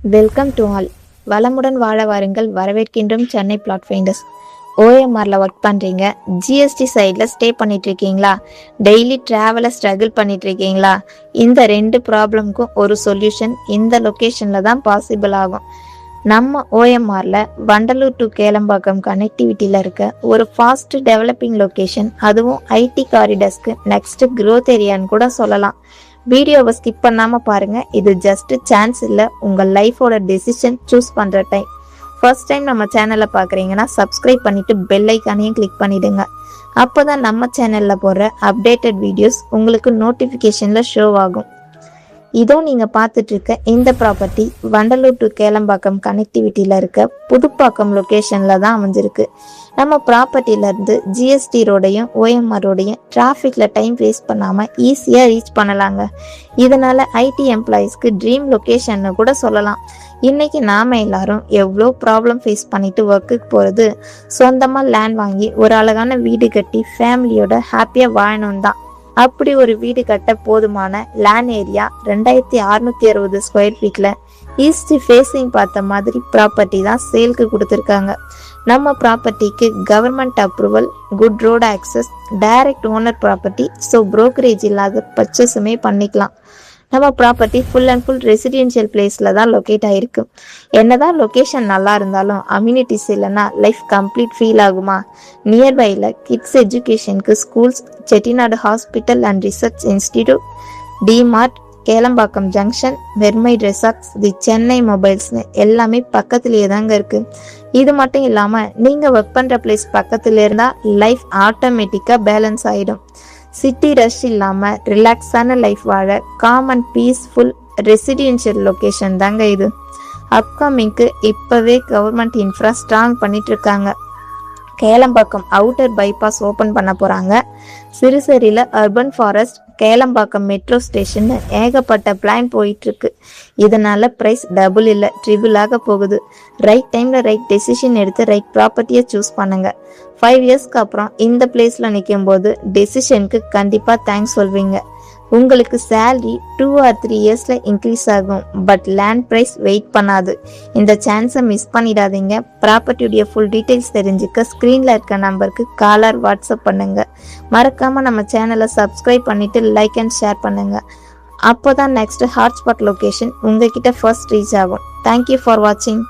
Welcome to all. வளமுடன் வாழ வாருங்கள். வரவேற்கின்றோம் சென்னை பிளாட் ஃபைண்டர்ஸ். ஓஎம்ஆரில் ஒர்க் பண்ணுறீங்க, ஜிஎஸ்டி சைடில் ஸ்டே பண்ணிட்டு இருக்கீங்களா, டெய்லி ட்ராவலை ஸ்ட்ரகிள் பண்ணிட்டு இருக்கீங்களா? இந்த ரெண்டு ப்ராப்ளம்க்கும் ஒரு சொல்யூஷன் இந்த லொக்கேஷனில் தான் பாசிபிள் ஆகும். நம்ம ஓஎம்ஆரில் வண்டலூர் டு கேளம்பாக்கம் கனெக்டிவிட்டியில் இருக்க ஒரு ஃபாஸ்ட் டெவலப்பிங் லொக்கேஷன், அதுவும் ஐடி காரிடர்ஸ்க்கு நெக்ஸ்ட் க்ரோத் ஏரியான்னு கூட சொல்லலாம். வீடியோவை ஸ்கிப் பண்ணாமல் பாருங்கள். இது ஜஸ்ட் சான்ஸ் இல்லை, உங்கள் லைஃபோட டெசிஷன் சூஸ் பண்ணுற டைம். ஃபர்ஸ்ட் டைம் நம்ம சேனலை பார்க்குறீங்கன்னா சப்ஸ்கிரைப் பண்ணிவிட்டு பெல் ஐக்கானையும் கிளிக் பண்ணிவிடுங்க. அப்போ தான் நம்ம சேனலில் போடுற அப்டேட்டட் வீடியோஸ் உங்களுக்கு நோட்டிஃபிகேஷனில் ஷோ ஆகும். இதோ நீங்கள் பார்த்துட்டு இருக்க இந்த ப்ராப்பர்ட்டி வண்டலூர் டு கேளம்பாக்கம் கனெக்டிவிட்டியில் இருக்க புதுப்பாக்கம் லொக்கேஷனில் தான் அமைஞ்சிருக்கு. நம்ம ப்ராப்பர்ட்டியிலேருந்து ஜிஎஸ்டி ரோடையும் ஓஎம்ஆர் ரோடையும் டிராஃபிக்கில் டைம் வேஸ்ட் பண்ணாமல் ஈஸியாக ரீச் பண்ணலாங்க. இதனால் ஐடி எம்ப்ளாயீஸ்க்கு ட்ரீம் லொக்கேஷன்னு கூட சொல்லலாம். இன்றைக்கி நாம் எல்லாரும் எவ்வளோ ப்ராப்ளம் ஃபேஸ் பண்ணிட்டு ஒர்க்குக்கு போகிறது, சொந்தமாக லேண்ட் வாங்கி ஒரு அழகான வீடு கட்டி ஃபேமிலியோட ஹாப்பியாக வாழணும் தான். அப்படி ஒரு வீடு கட்ட போதுமான லேண்ட் ஏரியா 2660 ஸ்கொயர் ஃபீட்ல ஈஸ்ட் ஃபேஸிங் பார்த்த மாதிரி ப்ராப்பர்ட்டி தான் சேலுக்கு கொடுத்துருக்காங்க. நம்ம ப்ராப்பர்ட்டிக்கு government approval, good road access, direct owner property, so brokerage இல்லாத பர்ச்சேஸுமே பண்ணிக்கலாம். நம்ம ப்ராப்பர்ட்டி ஃபுல் அண்ட் ஃபுல் ரெசிடென்ஷியல் பிளேஸில் தான் லொக்கேட் ஆகிருக்கு. என்னதான் லொக்கேஷன் நல்லா இருந்தாலும் அம்யூனிட்டிஸ் இல்லைன்னா லைஃப் கம்ப்ளீட் ஃபீல் ஆகுமா? நியர்பையில் கிட்ஸ் எஜுகேஷனுக்கு schools, Chettinad hospital and research institute, DMart, Kelambakkam junction, mermaid resorts, the Chennai மொபைல்ஸ்னு எல்லாமே பக்கத்துலேயே தாங்க இருக்குது. இது மட்டும் இல்லாமல் நீங்கள் ஒர்க் பண்ணுற பிளேஸ் பக்கத்துல இருந்தால் லைஃப் ஆட்டோமேட்டிக்காக பேலன்ஸ் ஆகிடும். சிட்டி ரஷ் இல்லாமல் ரிலாக்ஸான லைஃப் வாழ காமன் பீஸ்ஃபுல் ரெசிடென்ஷியல் லொக்கேஷன் தாங்க இது. அப்கமிங்க்கு இப்போவே கவர்மெண்ட் இன்ஃப்ரா ஸ்ட்ராங் பண்ணிட்டு இருக்காங்க. கேளம்பாக்கம் அவுட்டர் பைபாஸ் ஓப்பன் பண்ண போகிறாங்க. சிறுசேரியில் urban forest, Kelambakkam metro station ஏகப்பட்ட பிளான் போயிட்டுருக்கு. இதனால் ப்ரைஸ் டபுள் இல்லை ட்ரிபிள் ஆக போகுது. ரைட் டைமில் ரைட் டெசிஷன் எடுத்து ரைட் ப்ராப்பர்ட்டியை சூஸ் பண்ணுங்கள். 5 இயர்ஸ்க்கு அப்புறம் இந்த பிளேஸில் நிற்கும் போது டெசிஷனுக்கு கண்டிப்பாக தேங்க்ஸ் சொல்வீங்க. உங்களுக்கு சேலரி 2 or 3 இயர்ஸில் இன்க்ரீஸ் ஆகும், பட் லேண்ட் ப்ரைஸ் வெயிட் பண்ணாது. இந்த சான்ஸை மிஸ் பண்ணிடாதீங்க. ப்ராப்பர்ட்டியுடைய ஃபுல் டீட்டெயில்ஸ் தெரிஞ்சுக்க ஸ்க்ரீனில் இருக்க நம்பருக்கு கால் ஆர் வாட்ஸ்அப் பண்ணுங்கள். மறக்காமல் நம்ம சேனலை சப்ஸ்கிரைப் பண்ணிவிட்டு லைக் அண்ட் ஷேர் பண்ணுங்கள். அப்போ தான் நெக்ஸ்ட் ஹாட்ஸ்பாட் லொக்கேஷன் உங்ககிட்ட ஃபர்ஸ்ட் ரீச் ஆகும். தேங்க்யூ ஃபார் வாட்சிங்.